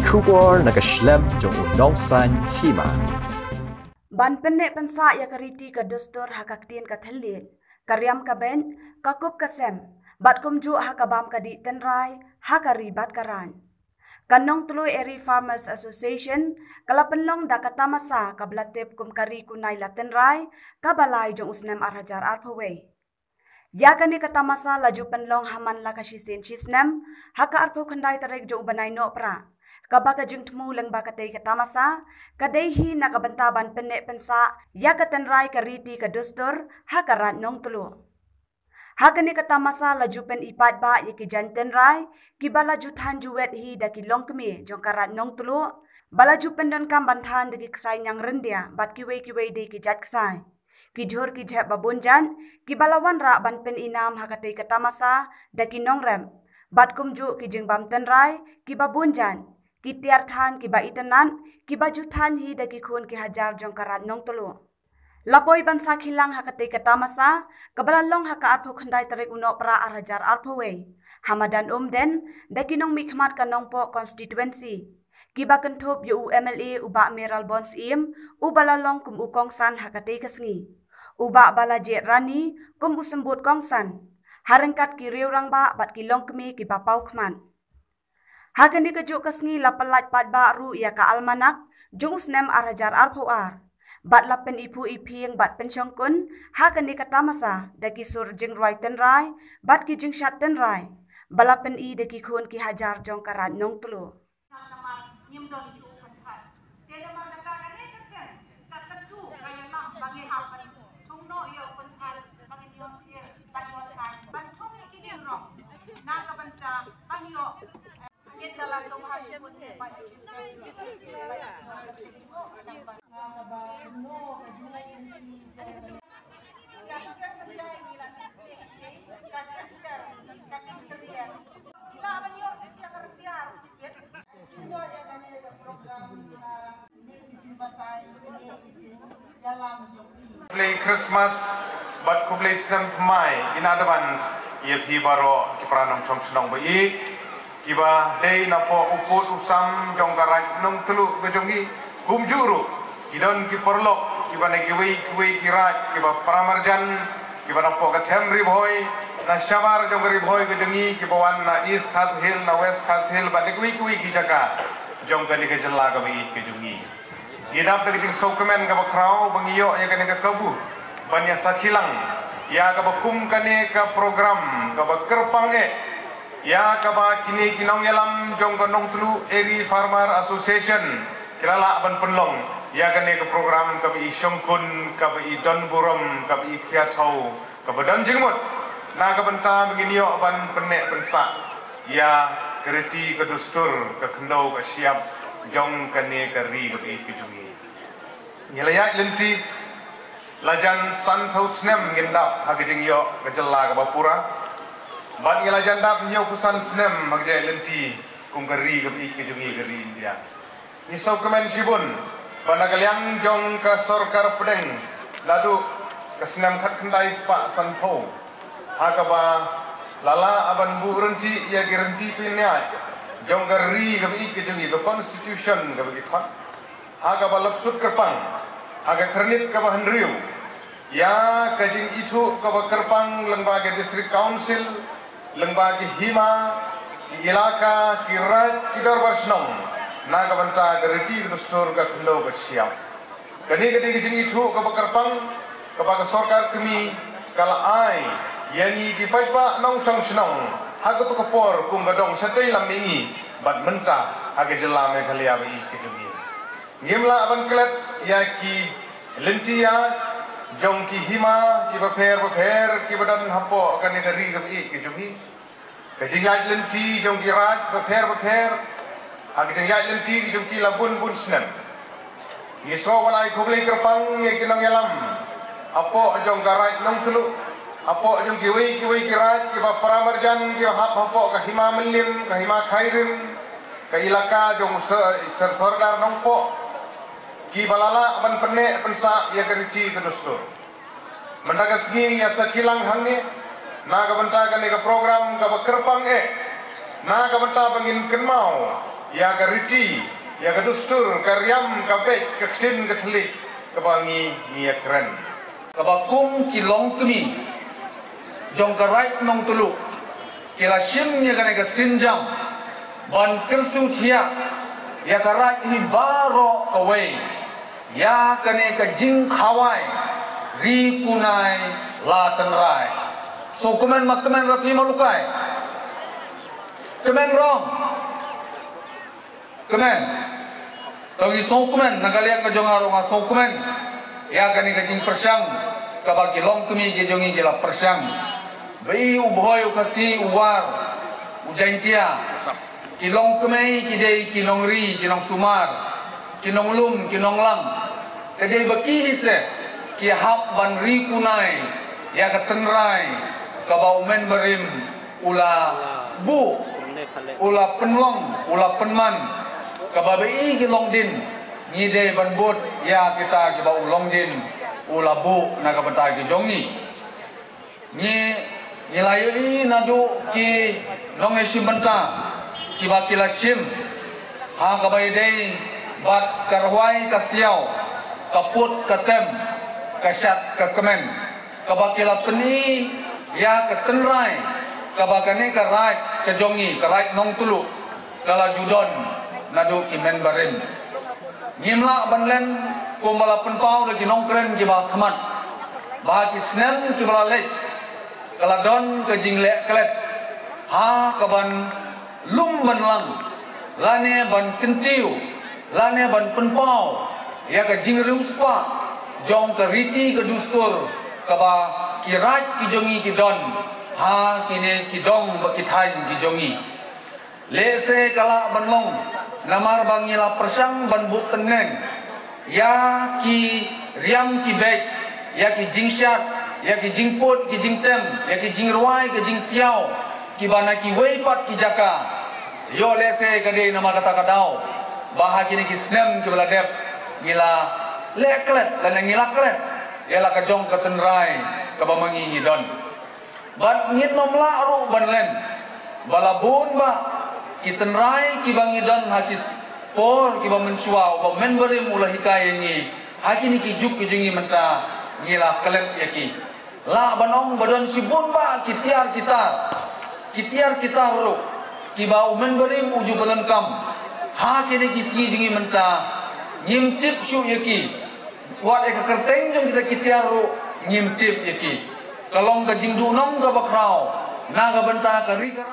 Kubor nakaslem jong unongsan hima. Ban penne pensa ya kariti ka dostor hakaktin ka thelin. Karyam ka ben, kakup ka sem. Bat kumju hakabam ka di tenrai, hakari bat karan. Kanong tuloy eri Farmers Association, kalapenlong da katamasa kablatip kumkari kunay latenrai, kabalay jong usnem arhajar arpaway. Yakani katamasa laju penlong haman lakashisin chisnem, haka arpo kandai tarik jo ubanay no pra. Kabaka jing temu leng bakatay katamasa, kadehi nakabantaban penne pensa, yakatenrai kariti kadustor, haka rat nong tulo. Hakani katamasa laju pen ipat ba yakijan tenrai, kibala jutan juwet hi daki long kemi jong karat nong tulo, balaju pendon kam bantan daki kesai nyang rendia, bat kiwe de kijat kesai. Kijhur kijhep babunjan, kibalawan ra ban pen inam hakatay katamasa, daki nong rem, bat kumju kijing bam tenrai, kibabunjan, kitiar than kiba itanan, kiba jutan hi daki kun ki hajar jong karat nong tulo. Lapoy bansa kilang hakatay katamasa, kabalalong haka arpo kandai tarik unok pra arhajar arpaway. Hamadan den, daki nong mikmat kanong po constituency. Kiba kentup yu MLA uba Meral Bons im, ubalalong kum ukong san hakatay kasngi. Uba balajet rani, kum usembut kong san. Harengkat ki riurang ba bat kilong kemi kiba pau kman. Hakan di kejuk kasngi lapalat pat ba ru ya ka almanak, jung usnem arhajar arpawar. Bat lapen ipu iping bat pensyongkun, hakan di katamasa, daki sur jing roi tenrai, bat ki jing syat tenrai, balapen i daki kun ki hajar jong karat nong tulo. Play Christmas, but ku play Islam Thmai in advance. Ye phi baro kipranong chom chnong ba i kiba day na po uput usam jong karat nong telu bejongi kumjuru idon ki porlok kiba ne kiwi kirat kiba pramarjan kiba na po ka temri boy na shabar jong gari boy bejongi kiba wan na east khas hill na west khas hill ba ne kiwi ki jaga jong ka ni ke jalla ka bi ke jongi idap de jing sokemen ka ba krau bangiyo ya ka ne ka kabu banya sakilang ya ka ba kum ka ne ka program ka ba kerpang ya kaba kini kinong yalam jong nong tulu eri Farmer Association kilala ban penlong ya kane ke program kabi isyongkun kabi don burom kabi kiatau kabi don jingmut na kabenta begini yo ban penek pensa ya kereti ke dustur ke kendau ke siap jong kane keri kabi kijungi nyelayat lenti lajan san hausnem ngendap hagijing yo kejela ke bapura bat ngela jandap nyo kusan snem magjai lenti kungkari ke jungi keri India ni so kemen sibun panagaliang jong ka sorkar pedeng ladu ke snem khat kendai spa sanpo hakaba lala aban bu renti ya gerenti pinyat jong keri ke jungi ke constitution ke khat hakaba lapsut kerpang haga kernit ka bahandriu ya kajing itu ka kerpang lembaga district council lembaga hima ki ilaka ki raj ki dor barsnong naga banta gariti ki dostor ka khndo ka siap kani ki jing itu ka bakarpang ka ba sarkar kami kala ai yangi ki paipa nong song snong hago to kopor kum gadong satai lamingi bat menta hage jela me khalia bi ki jungi ngimla aban klet ya ki lentia jong ki hima ki baper ki badan hapo kani gari ki jungi kajingat lenti jong ki raj baper hak jingat lenti ki jong ki labun bun snem ngiso walai kublai kerpang ye kinong yalam hapo jong garaj nong tulu hapo jong ki wi ki raj ki ba pramarjan ki hap hapo ka hima melim ka hima khairim ka ilaka jong serdar nong po ki balala ban penne pensa ya keriti ke dostur mendagas ngi ya sakilang hangi naga benta ka program ka kerpang na ka benta bangin kenmau ya ka riti ya ka dustur ka riam ka bek ka ktin ka thlik ka bangi ni akran ka bakum ki long kemi jong ka right nong tulu kila shim ya ka ne ka sinjam ban kersu thia ya ka right hi baro ka wei ya ka ne ka jing khawai ri kunai la tanrai so komen mak komen rapi malukai komen rong komen togi so komen nagalian ka jong arong so komen ya ka ne ka jing persang ka bagi long kemi ge jongi ge la persang bai ubhoy ukasi uwar ujaintia kilong kemei kidei kinong ri kinong sumar kinong lum kinong lang kadai baki hise ki hap ban ri kunai ya ka tenrai ka baumen berim ula bu ula penlong ula penman ka babai kilong din ngide ban bot ya kita ki bau long din ula bu na ka bata ki jongi ni nilai nadu ki long esim benta ki bakila sim ha ka bai dei bat karwai ka siau kaput ka tem ka syat ka kemen ka bakila peni ya ka tenrai ka bakane ka rai ka jongi ka rai nong tulu kala judon nadu ki men barin ngimla banlen ko mala penpau de ki nong kren ki ba khmat ba ki snem ki bala lek kala don ke jingle klet ha ka ban lum ban lang lane ban kentiu lane ban penpau ya ka jing ruspa jong ka riti ka dustur ka ba kirat ki jongi ki don ha kine ki dong ba ki thain ki jongi le se kala ban long namar bangila persang ban but teneng ya ki riam ki bek ya ki jingshat ya ki jingput ki jingtem ya ki jingruai ki jing siau ki bana ki weipat ki jaka yo lese ka dei nama kata kadau bah kini ki snem ki beladep ngila leklet lan ngila klet yala ka jong ka tenrai ka bamangi ngidon bat ngit nomla aru banlen balabun ba ki tenrai ki bangidon hakis por ki bamensua ba menberi mula hikayat ni hakini ki juk ki jingi menta ngila klet yaki la banong badan sibun ba kitiar kita ro ki ba umen berim uju balankam ha kene ki singi jingi menta ngimtip syu yaki wat ek kerteng jong kita kitiar ro ngimtip yaki kalong ka jingdu nong ka bakrao na ka benta ka ri ka